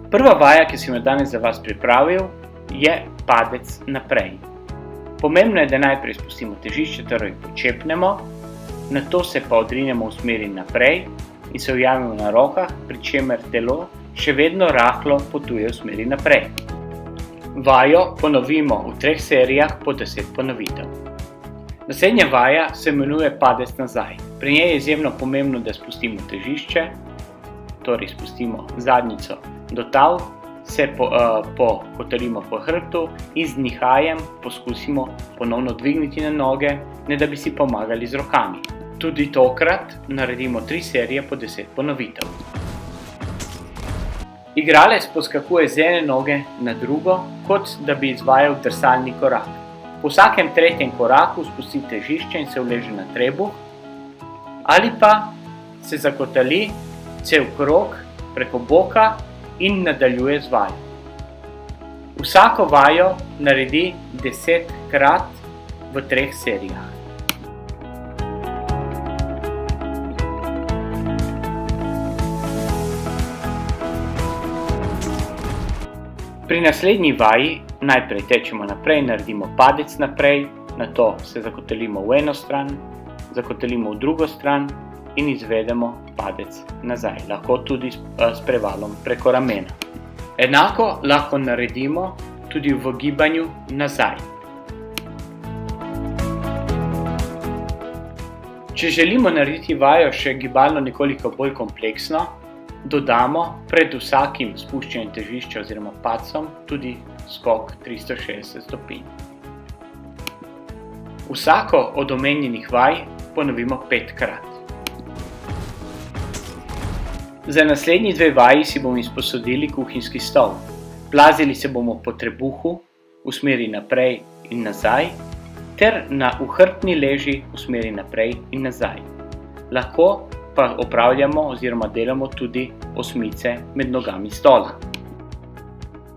Prva vaja, ki sem jo danes za vas pripravil, je padec naprej. Pomembno je, da najprej spustimo težišče, torej počepnemo, nato se pa odrinemo v smeri naprej in se ujamemo na rokah, pri čemer telo še vedno rahlo potuje v smeri naprej. Vajo ponovimo v 3 serijah po 10 ponovitev. Naslednja vaja se imenuje padec nazaj. Pri njej je izjemno pomembno, da spustimo težišče, torej spustimo zadnjico do tal, se pokotalimo po hrbtu in z nihajem poskusimo ponovno dvigniti na noge, ne da bi si pomagali z rokami. Tudi tokrat naredimo 3 serije po 10 ponovitev. Igralec poskakuje z ene noge na drugo, kot da bi izvajal drsalni korak. Po vsakem tretjem koraku spusti težišče in se uleže na trebuh, ali pa se zakotali cel krog preko boka in nadaljuje z vajo. Vsako vajo naredi 10krat v 3 serijah. Pri naslednji vaji najprej tečemo naprej, naredimo padec naprej, nato se zakotalimo v eno stran, zakotalimo v drugo stran in izvedemo padec nazaj, lahko tudi s prevalom preko ramena. Enako lahko naredimo tudi v gibanju nazaj. Če želimo narediti vajo še gibalno nekoliko bolj kompleksno, dodamo pred vsakim spuščanjem težišča oziroma padcem tudi skok 360 stopinj. Vsako od omenjenih vaj ponovimo 5krat. Za naslednji 2 vaji si bomo izposodili kuhinjski stol. Plazili se bomo po trebuhu v smeri naprej in nazaj, ter na hrbtni leži v smeri naprej in nazaj. Lahko pa opravljamo oziroma delamo tudi osmice med nogami stola.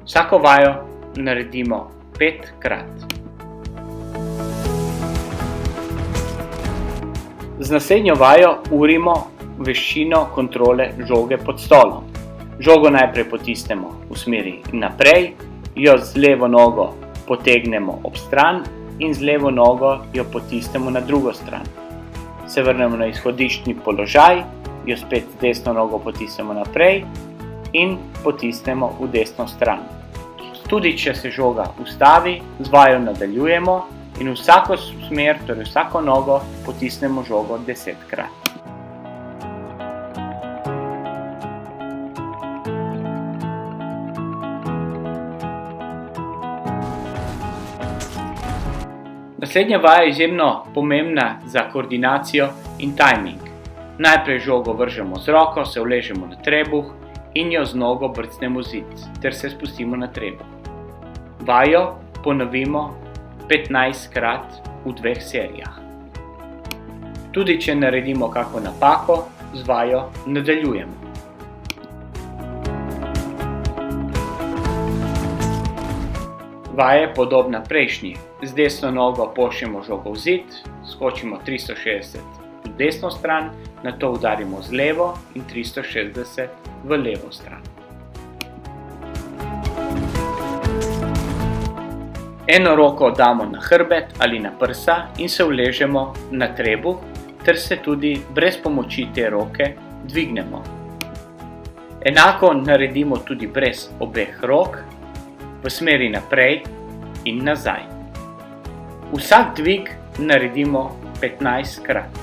Vsako vajo naredimo 5krat. Z naslednjo vajo urimo veščino kontrole žoge pod stolom. Žogo najprej potisnemo v smeri naprej, jo z levo nogo potegnemo ob stran in z levo nogo jo potisnemo na drugo stran. Se vrnemo na izhodiščni položaj, jo spet z desno nogo potisnemo naprej in potisnemo v desno stran. Tudi če se žoga ustavi, z vajo nadaljujemo in v vsako smer, torej vsako nogo, potisnemo žogo 10krat. Naslednja vaja je izjemno pomembna za koordinacijo in tajming. Najprej žogo vržemo z roko, se uležemo na trebuh in jo z nogo brcnemo v zid, ter se spustimo na trebuh. Vajo ponovimo 15krat v 2 serijah. Tudi če naredimo kako napako, z vajo nadaljujemo. Vaja je podobna prejšnji. Z desno nogo pošljemo žogo v zid, skočimo 360 v desno stran, nato udarimo z levo in 360 v levo stran. Eno roko damo na hrbet ali na prsa in se uležemo na trebuh, ter se tudi brez pomoči te roke dvignemo. Enako naredimo tudi brez obeh rok, v smeri naprej in nazaj. Vsak dvig naredimo 15krat.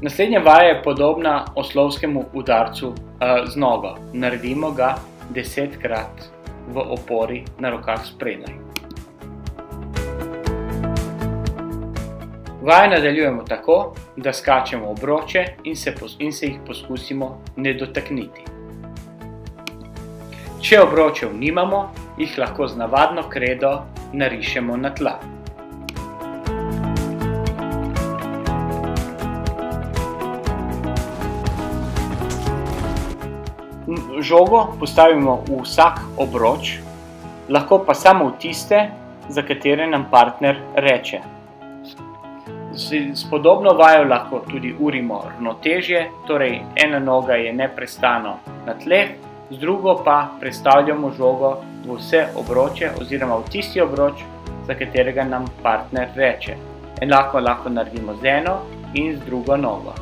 Naslednja vaja je podobna oslovskemu udarcu z nogo. Naredimo ga 10krat v opori na rokah spredaj. Vaje nadaljujemo tako, da skačemo obroče in se jih poskusimo ne dotakniti. Če obročev nimamo, jih lahko z navadno kredo narišemo na tla. Žogo postavimo v vsak obroč, lahko pa samo v tiste, za katere nam partner reče. S podobno vajo lahko tudi urimo ravnotežje, torej ena noga je neprestano na tleh, z drugo pa prestavljamo žogo v vse obroče oziroma v tisti obroč, za katerega nam partner reče. Enako lahko naredimo z eno in z drugo nogo.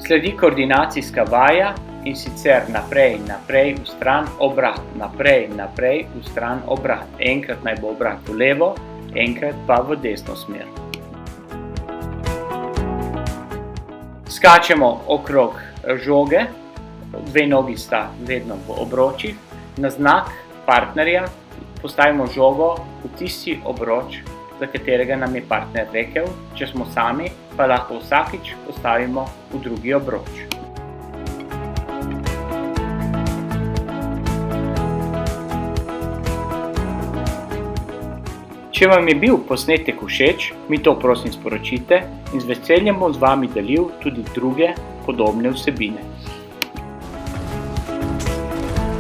Sledi koordinacijska vaja, in sicer naprej, naprej, vstran, obrat, naprej, naprej, vstran, obrat. Enkrat naj bo obrat v levo, enkrat pa v desno smer. Skačemo okrog žoge, dve nogi sta vedno v obročih. Na znak partnerja postavimo žogo v tisti obroč, za katerega nam je partner rekel. Če smo sami, pa lahko vsakič postavimo v drugi obroč. Če vam je bil posnetek všeč, mi to prosim sporočite in z veseljem bom z vami delil tudi druge podobne vsebine.